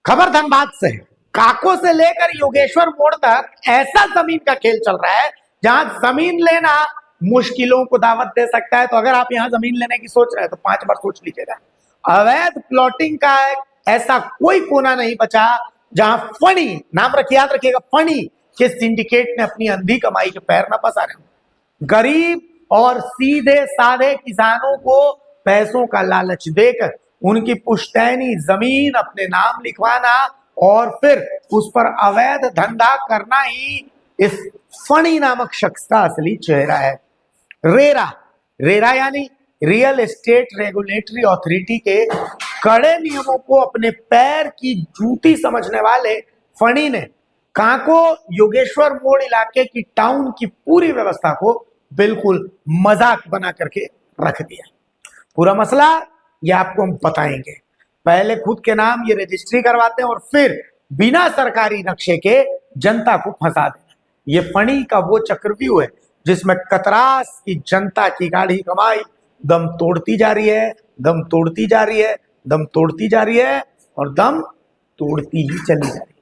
खबर धनबाद से। काको से लेकर योगेश्वर मोड़ तक ऐसा जमीन का खेल चल रहा है जहां जमीन लेना मुश्किलों को दावत दे सकता है। तो अगर आप यहां जमीन लेने की सोच रहे हैं तो 5 बार सोच लीजिएगा। अवैध प्लॉटिंग का ऐसा कोई कोना नहीं बचा जहां फणी, नाम रखिए, याद रखिएगा, फणी के सिंडिकेट ने अपनी अंधी कमाई के पैर न पसारे हो। गरीब और सीधे साधे किसानों को पैसों का लालच देकर उनकी पुश्तैनी जमीन अपने नाम लिखवाना और फिर उस पर अवैध धंधा करना ही इस फणी नामक शख्स का असली चेहरा है। रेरा यानी रियल एस्टेट रेगुलेटरी अथॉरिटी के कड़े नियमों को अपने पैर की जूती समझने वाले फणी ने काको योगेश्वर मोड़ इलाके की टाउन की पूरी व्यवस्था को बिल्कुल मजाक बना करके रख दिया। पूरा मसला ये आपको हम बताएंगे। पहले खुद के नाम ये रजिस्ट्री करवाते हैं और फिर बिना सरकारी नक्शे के जनता को फंसा देना। ये फणी का वो चक्रव्यूह है जिसमें कतरास की जनता की गाढ़ी कमाई दम तोड़ती जा रही है, दम तोड़ती जा रही है, दम तोड़ती जा रही है और दम तोड़ती ही चली जा रही है।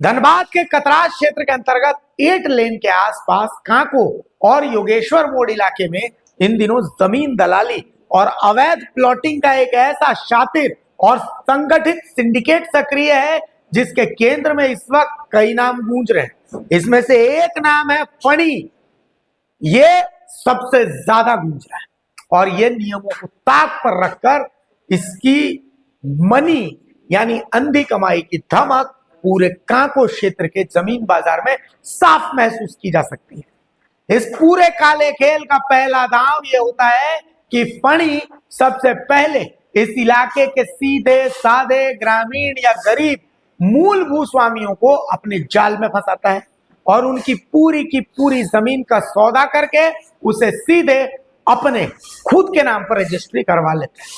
धनबाद के कतरास क्षेत्र के अंतर्गत 8 लेन के आसपास काको और योगेश्वर मोड़ इलाके में इन दिनों जमीन दलाली और अवैध प्लॉटिंग का एक ऐसा शातिर और संगठित सिंडिकेट सक्रिय है जिसके केंद्र में इस वक्त कई नाम गूंज रहे हैं। इसमें से एक नाम है फणी। ये सबसे ज्यादा गूंज रहा है और ये नियमों को ताक पर रखकर इसकी मनी यानी अंधी कमाई की धमक पूरे काको क्षेत्र के जमीन बाजार में साफ महसूस की जा सकती है। इस पूरे काले खेल का पहला दांव ये होता है कि फणी सबसे पहले इस इलाके के सीधे साधे ग्रामीण या गरीब मूल भूस्वामियों को अपने जाल में फंसाता है और उनकी पूरी की पूरी जमीन का सौदा करके उसे सीधे अपने खुद के नाम पर रजिस्ट्री करवा लेते हैं,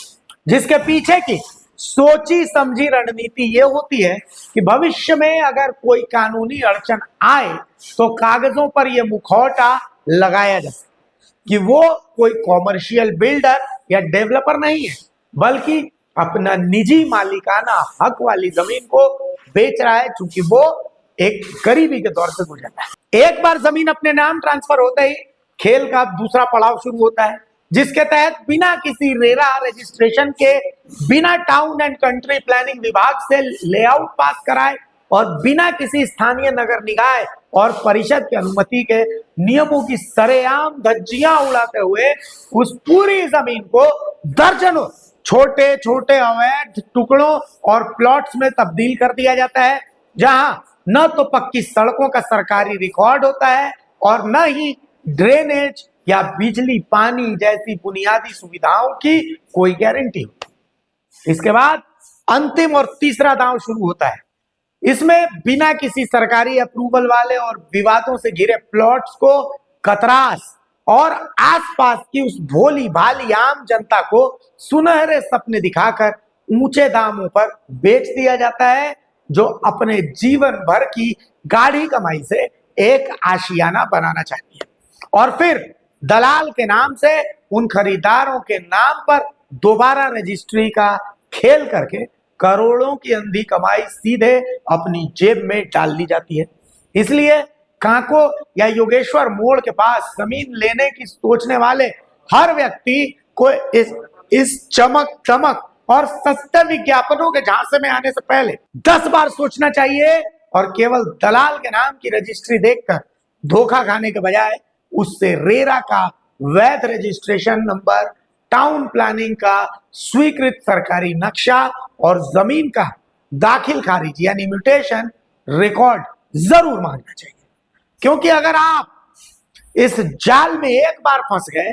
जिसके पीछे की सोची समझी रणनीति ये होती है कि भविष्य में अगर कोई कानूनी अड़चन आए तो कागजों पर यह मुखौटा लगाया जा सके कि वो कोई कॉमर्शियल बिल्डर या डेवलपर नहीं है बल्कि अपना निजी मालिकाना हक वाली जमीन को बेच रहा है, चूंकि वो एक गरीबी के दौर से गुजर रहा है। एक बार जमीन अपने नाम ट्रांसफर होते ही खेल का दूसरा पड़ाव शुरू होता है, जिसके तहत बिना किसी रेरा रजिस्ट्रेशन के, बिना टाउन एंड कंट्री प्लानिंग विभाग से लेआउट पास कराए और बिना किसी स्थानीय नगर निकाय और परिषद की अनुमति के नियमों की सरेआम धज्जियां उड़ाते हुए उस पूरी जमीन को दर्जनों छोटे छोटे अवैध टुकड़ों और प्लॉट्स में तब्दील कर दिया जाता है, जहां न तो पक्की सड़कों का सरकारी रिकॉर्ड होता है और न ही ड्रेनेज या बिजली पानी जैसी बुनियादी सुविधाओं की कोई गारंटी होती। इसके बाद अंतिम और तीसरा दांव शुरू होता है। इसमें बिना किसी सरकारी अप्रूवल वाले और विवादों से घिरे प्लॉट्स को कतरास और आसपास की उस भोली भाली आम जनता को सुनहरे सपने दिखाकर ऊंचे दामों पर बेच दिया जाता है, जो अपने जीवन भर की गाढ़ी कमाई से एक आशियाना बनाना चाहती है और फिर दलाल के नाम से उन खरीदारों के नाम पर दोबारा रजिस्ट्री का खेल करके करोड़ों की अंधी कमाई सीधे अपनी जेब में डाल दी जाती है। इसलिए काको या योगेश्वर मोड़ के पास जमीन लेने की सोचने वाले हर व्यक्ति को इस चमक दमक और सस्ते विज्ञापनों के झांसे में आने से पहले 10 बार सोचना चाहिए और केवल दलाल के नाम की रजिस्ट्री देखकर धोखा खाने के बजाय उससे रेरा का वैध रजिस्ट्रेशन नंबर, टाउन प्लानिंग का स्वीकृत सरकारी नक्शा और जमीन का दाखिल खारिज यानी म्यूटेशन रिकॉर्ड जरूर मांगना चाहिए। क्योंकि अगर आप इस जाल में एक बार फंस गए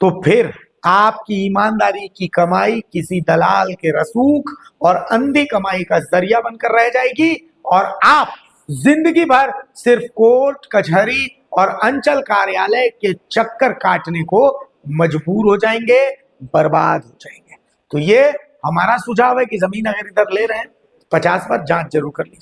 तो फिर आपकी ईमानदारी की कमाई किसी दलाल के रसूख और अंधी कमाई का जरिया बनकर रह जाएगी और आप जिंदगी भर सिर्फ कोर्ट कचहरी और अंचल कार्यालय के चक्कर काटने को मजबूर हो जाएंगे, बर्बाद हो जाएंगे। तो ये हमारा सुझाव है कि जमीन अगर इधर ले रहे हैं 50 बार जांच जरूर कर लीजिए।